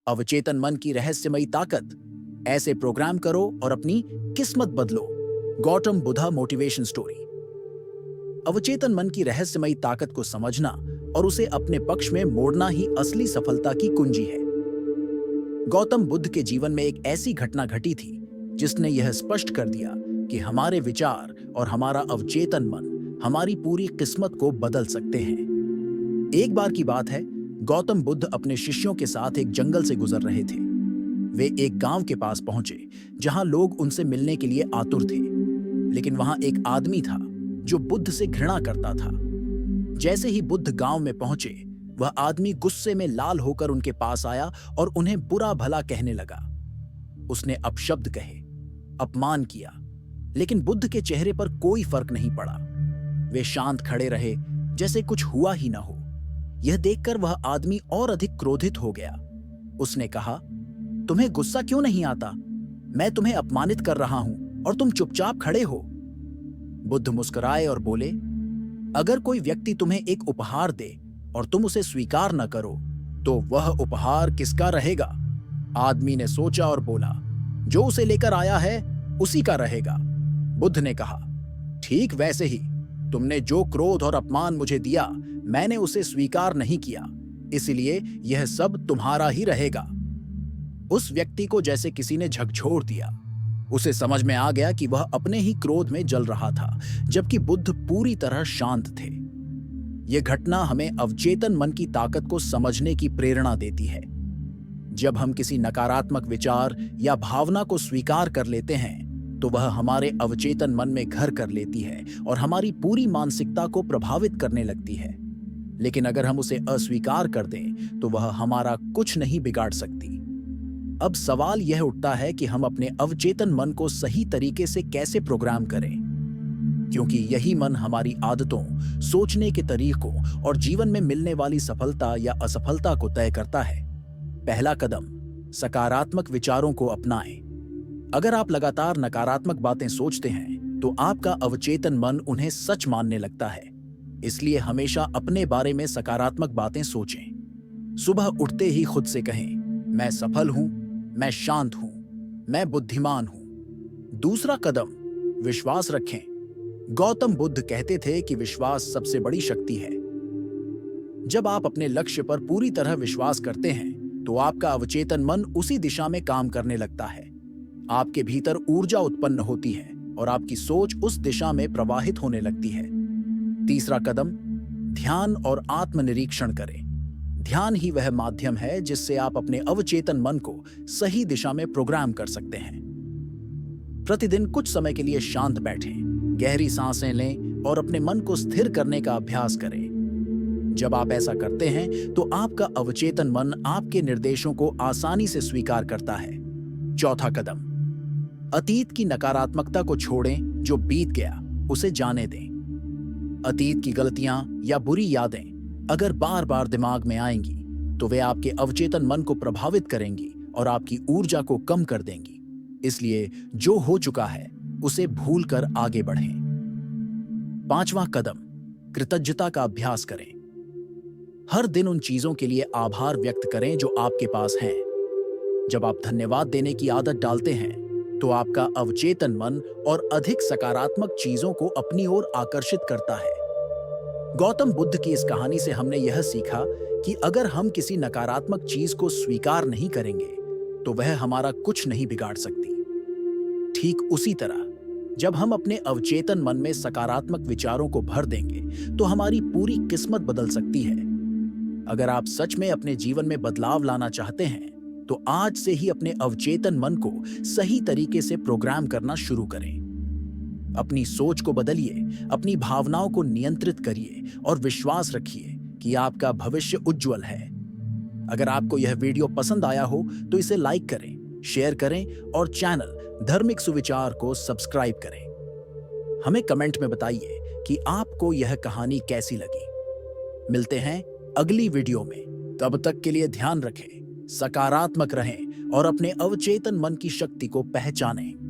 अवचेतन मन की रहस्यमयी ताकत। ऐसे प्रोग्राम करो और अपनी किस्मत बदलो। Gautam Buddha motivation story. अवचेतन मन की रहस्यमयी ताकत को समझना और उसे अपने पक्ष में मोड़ना ही असली सफलता की कुंजी है। गौतम बुद्ध के जीवन में एक ऐसी घटना घटी थी जिसने यह स्पष्ट कर दिया कि हमारे विचार और हमारा अवचेतन मन हमारी पूरी किस्मत को बदल सकते हैं। एक बार की बात है, गौतम बुद्ध अपने शिष्यों के साथ एक जंगल से गुजर रहे थे। वे एक गांव के पास पहुंचे जहां लोग उनसे मिलने के लिए आतुर थे, लेकिन वहां एक आदमी था जो बुद्ध से घृणा करता था। जैसे ही बुद्ध गांव में पहुंचे, वह आदमी गुस्से में लाल होकर उनके पास आया और उन्हें बुरा भला कहने लगा। उसने अपशब्द कहे, अपमान किया, लेकिन बुद्ध के चेहरे पर कोई फर्क नहीं पड़ा। वे शांत खड़े रहे, जैसे कुछ हुआ ही ना हो। यह देखकर वह आदमी और अधिक क्रोधित हो गया। उसने कहा, तुम्हें गुस्सा क्यों नहीं आता? मैं तुम्हें अपमानित कर रहा हूं और तुम चुपचाप खड़े हो। बुद्ध मुस्कुराए और बोले, अगर कोई व्यक्ति तुम्हें एक उपहार दे और तुम उसे स्वीकार न करो, तो वह उपहार किसका रहेगा? आदमी ने सोचा और बोला, जो उसे लेकर आया है उसी का रहेगा। बुद्ध ने कहा, ठीक वैसे ही तुमने जो क्रोध और अपमान मुझे दिया, मैंने उसे स्वीकार नहीं किया, इसलिए यह सब तुम्हारा ही रहेगा। उस व्यक्ति को जैसे किसी ने झकझोर दिया। उसे समझ में आ गया कि वह अपने ही क्रोध में जल रहा था, जबकि बुद्ध पूरी तरह शांत थे। यह घटना हमें अवचेतन मन की ताकत को समझने की प्रेरणा देती है। जब हम किसी नकारात्मक विचार या भावना को स्वीकार कर लेते हैं, तो वह हमारे अवचेतन मन में घर कर लेती है और हमारी पूरी मानसिकता को प्रभावित करने लगती है। लेकिन अगर हम उसे अस्वीकार कर दें, तो वह हमारा कुछ नहीं बिगाड़ सकती। अब सवाल यह उठता है कि हम अपने अवचेतन मन को सही तरीके से कैसे प्रोग्राम करें, क्योंकि यही मन हमारी आदतों, सोचने के तरीकों और जीवन में मिलने वाली सफलता या असफलता को तय करता है। पहला कदम, सकारात्मक विचारों को अपनाएं। अगर आप लगातार नकारात्मक बातें सोचते हैं, तो आपका अवचेतन मन उन्हें सच मानने लगता है। इसलिए हमेशा अपने बारे में सकारात्मक बातें सोचें। सुबह उठते ही खुद से कहें, मैं सफल हूं, मैं शांत हूं, मैं बुद्धिमान हूं। दूसरा कदम, विश्वास रखें। गौतम बुद्ध कहते थे कि विश्वास सबसे बड़ी शक्ति है। जब आप अपने लक्ष्य पर पूरी तरह विश्वास करते हैं, तो आपका अवचेतन मन उसी दिशा में काम करने लगता है। आपके भीतर ऊर्जा उत्पन्न होती है और आपकी सोच उस दिशा में प्रवाहित होने लगती है। तीसरा कदम, ध्यान और आत्मनिरीक्षण करें। ध्यान ही वह माध्यम है जिससे आप अपने अवचेतन मन को सही दिशा में प्रोग्राम कर सकते हैं। प्रतिदिन कुछ समय के लिए शांत बैठें, गहरी सांसें लें और अपने मन को स्थिर करने का अभ्यास करें। जब आप ऐसा करते हैं, तो आपका अवचेतन मन आपके निर्देशों को आसानी से स्वीकार करता है। चौथा कदम, अतीत की नकारात्मकता को छोड़ें। जो बीत गया उसे जाने दें। अतीत की गलतियां या बुरी यादें अगर बार बार दिमाग में आएंगी, तो वे आपके अवचेतन मन को प्रभावित करेंगी और आपकी ऊर्जा को कम कर देंगी। इसलिए जो हो चुका है उसे भूलकर आगे बढ़ें। पांचवां कदम, कृतज्ञता का अभ्यास करें। हर दिन उन चीजों के लिए आभार व्यक्त करें जो आपके पास हैं। जब आप धन्यवाद देने की आदत डालते हैं, तो आपका अवचेतन मन और अधिक सकारात्मक चीजों को अपनी ओर आकर्षित करता है। गौतम बुद्ध की इस कहानी से हमने यह सीखा कि अगर हम किसी नकारात्मक चीज को स्वीकार नहीं करेंगे, तो वह हमारा कुछ नहीं बिगाड़ सकती। ठीक उसी तरह, जब हम अपने अवचेतन मन में सकारात्मक विचारों को भर देंगे, तो हमारी पूरी किस्मत बदल सकती है। अगर आप सच में अपने जीवन में बदलाव लाना चाहते हैं, तो आज से ही अपने अवचेतन मन को सही तरीके से प्रोग्राम करना शुरू करें। अपनी सोच को बदलिए, अपनी भावनाओं को नियंत्रित करिए और विश्वास रखिए कि आपका भविष्य उज्जवल है। अगर आपको यह वीडियो पसंद आया हो, तो इसे लाइक करें, शेयर करें और चैनल धार्मिक सुविचार को सब्सक्राइब करें। हमें कमेंट में बताइए कि आपको यह कहानी कैसी लगी। मिलते हैं अगली वीडियो में। तब तक के लिए ध्यान रखें, सकारात्मक रहें और अपने अवचेतन मन की शक्ति को पहचानें।